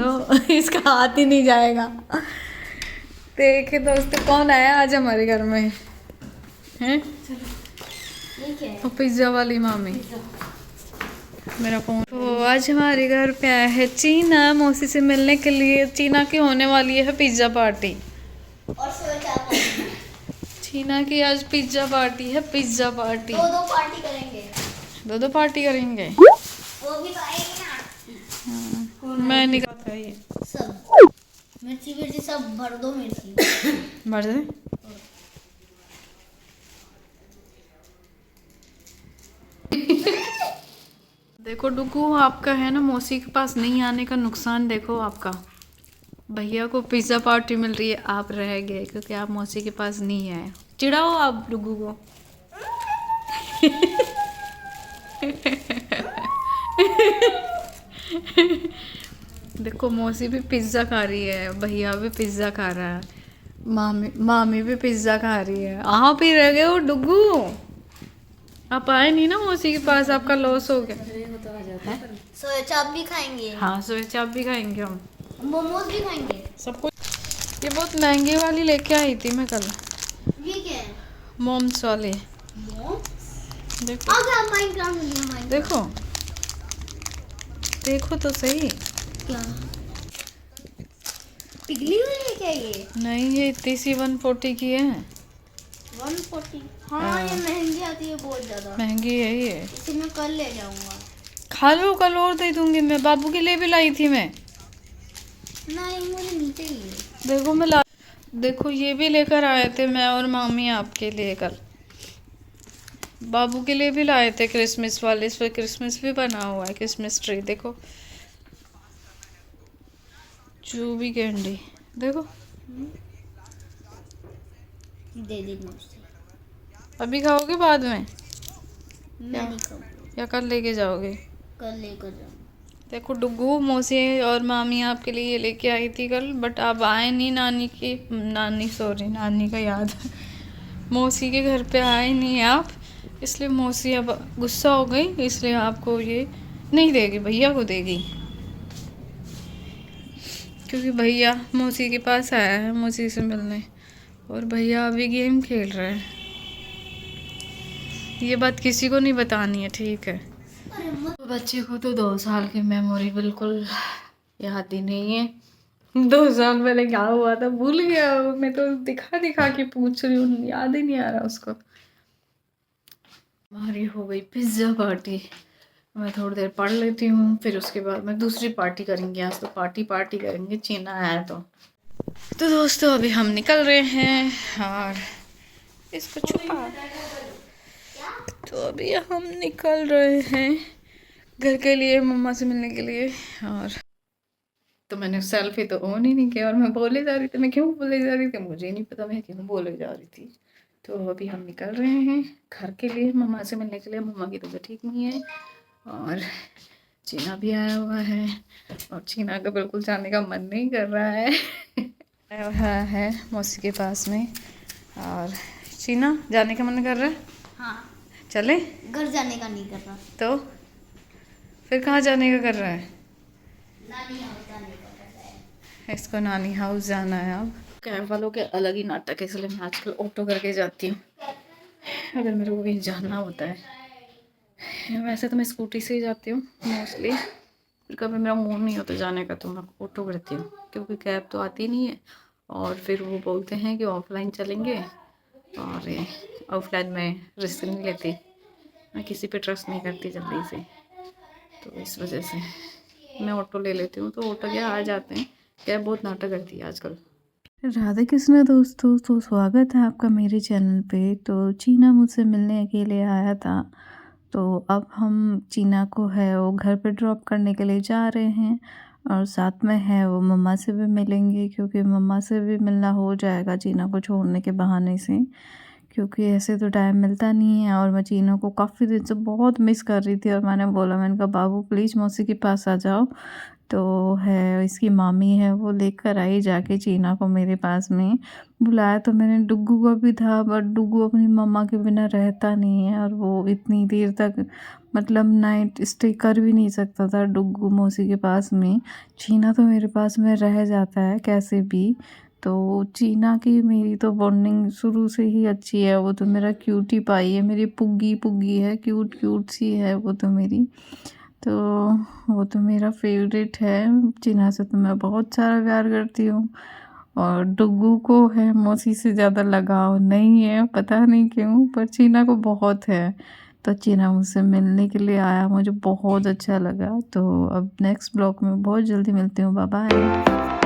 लो इसका हाथ ही नहीं जाएगा। देखे दोस्तों कौन आया आज हमारे घर में हैं? तो पिज्ज़ा वाली मामी मेरा फोन। तो आज हमारे घर पे आया है चीना मौसी से मिलने के लिए। चीना की होने वाली है पिज्ज़ा पार्टी और चीना की आज पिज्ज़ा पार्टी है। पिज्ज़ा पार्टी दो पार्टी करेंगे। दो पार्टी करेंगे। वो भी तो आएगी ना। मैं नहीं खाता ये सब मिर्ची सब भर दो। मिर्ची भर दे। देखो डुगू आपका है ना मौसी के पास नहीं आने का नुकसान। देखो आपका भैया को पिज्ज़ा पार्टी मिल रही है, आप रह गए क्योंकि आप मौसी के पास नहीं आए। चिढ़ाओ आप डुगू को। देखो मौसी भी पिज्ज़ा खा रही है, भैया भी पिज्ज़ा खा रहा है, मामी भी पिज्ज़ा खा रही है। आप ही रह गए हो डुगू। आप आए नहीं ना मौसी के पास, आपका लॉस हो गया। सोया चाप भी खाएंगे। हाँ सोया चाप भी खाएंगे हम, मोमोज भी खाएंगे, सब कुछ। ये बहुत महंगी वाली लेके आई थी मैं कल, ये क्या है? मोम्स वाले। देखो देखो देखो तो सही। क्या पिघली हुई है क्या ये? नहीं ये इतनी सी 140 की है। 140? हाँ ये महंगी आती है, बहुत ज्यादा महंगी है ये। इसे मैं कल ले जाऊंगा। खा लो, कल और दे दूंगी मैं। बाबू के लिए भी लाई थी मैं। नहीं मुझे नहीं चाहिए। देखो देखो ये भी लेकर आए थे मैं और मामी आपके लिए कल। बाबू के लिए भी लाए थे क्रिसमस वाले। इस पर क्रिसमस भी बना हुआ है, क्रिसमस ट्री। देखो चूबी कैंडी देखो। दे दी मुझसे। अभी खाओगे बाद में मैं नहीं खाऊंगी। या कल लेके जाओगे? कल लेकर जाऊंगा। देखो डुगू मौसी और मामी आपके लिए ये लेके आई थी कल, बट आप आए नहीं। नानी का याद मौसी के घर पे आए नहीं आप, इसलिए मौसी अब गुस्सा हो गई, इसलिए आपको ये नहीं देगी, भैया को देगी। क्योंकि भैया मौसी के पास आया है मौसी से मिलने, और भैया अभी गेम खेल रहे हैं। ये बात किसी को नहीं बतानी है, ठीक है? तो बच्चे को तो 2 साल की मेमोरी बिल्कुल याद ही नहीं है। 2 साल पहले क्या हुआ था भूल गया। मैं तो दिखा दिखा के पूछ रही हूँ, याद ही नहीं आ रहा उसको। हमारी हो गई पिज्ज़ा पार्टी। मैं थोड़ी देर पढ़ लेती हूँ, फिर उसके बाद मैं दूसरी पार्टी करेंगे। आज तो पार्टी करेंगे, चीना है तो दोस्तों अभी हम निकल रहे हैं और इसको छुपा। तो अभी हम निकल रहे हैं घर के लिए, मम्मा से मिलने के लिए। और तो मैंने सेल्फी तो ऑन ही नहीं किया, और मैं बोले जा रही थी। मैं क्यों बोले जा रही थी मुझे नहीं पता, मैं क्यों बोले जा रही थी। तो अभी हम निकल रहे हैं घर के लिए, मम्मा से मिलने के लिए। मम्मा की तबीयत ठीक नहीं है, और चीना भी आया हुआ है, और चीना का बिल्कुल जाने का मन नहीं कर रहा है। आया हुआ है मौसी के पास में। और चीना जाने का मन कर रहा है? हाँ चले? घर जाने का नहीं कर रहा। तो फिर कहाँ जाने का कर रहा है? नानी हाउस जाने का कर रहा है। इसको नानी हाउस जाना है। अब कैब वालों के अलग ही नाटक है, इसलिए मैं आजकल ऑटो करके जाती हूँ अगर मेरे को कहीं जाना होता है। वैसे तो मैं स्कूटी से ही जाती हूँ मोस्टली, फिर कभी मेरा मूड नहीं होता जाने का तो मैं ऑटो करती हूँ, क्योंकि कैब तो आती नहीं है। और फिर वो बोलते हैं कि ऑफलाइन चलेंगे, और ऑफलाइन में रिस्क नहीं लेती, मैं किसी पे ट्रस्ट नहीं करती जल्दी से, तो इस वजह से मैं ऑटो ले लेती हूँ। तो ऑटो क्या आ जाते हैं, कैब बहुत नाटक करती है आजकल। राधे कृष्ण दोस्तों, तो स्वागत है आपका मेरे चैनल पे। तो चीना मुझसे मिलने के लिए आया था, तो अब हम चीना को है वो घर पे ड्रॉप करने के लिए जा रहे हैं, और साथ में है वो मम्मा से भी मिलेंगे, क्योंकि मम्मा से भी मिलना हो जाएगा चीना को छोड़ने के बहाने से, क्योंकि ऐसे तो टाइम मिलता नहीं है। और मैं चीना को काफ़ी दिन से बहुत मिस कर रही थी, और मैंने कहा बाबू प्लीज़ मौसी के पास आ जाओ, तो है इसकी मामी है वो लेकर आई जाके चीना को मेरे पास में। बुलाया तो मैंने डुग्गू को भी था, बट डुग्गू अपनी मम्मा के बिना रहता नहीं है और वो इतनी देर तक मतलब नाइट स्टे कर भी नहीं सकता था डुग्गू मौसी के पास में। चीना तो मेरे पास में रह जाता है कैसे भी। तो चीना की मेरी तो बॉन्डिंग शुरू से ही अच्छी है। वो तो मेरा क्यूटी पाई है, मेरी पुग्गी पुग्गी है, क्यूट क्यूट सी है वो तो मेरी। तो वो तो मेरा फेवरेट है। चीना से तो मैं बहुत सारा प्यार करती हूँ और डुग्गू को है मौसी से ज़्यादा लगाव नहीं है, पता नहीं क्यों, पर चीना को बहुत है। तो चीना मुझसे मिलने के लिए आया, मुझे बहुत अच्छा लगा। तो अब नेक्स्ट ब्लॉग में बहुत जल्दी मिलती हूँ। Bye bye.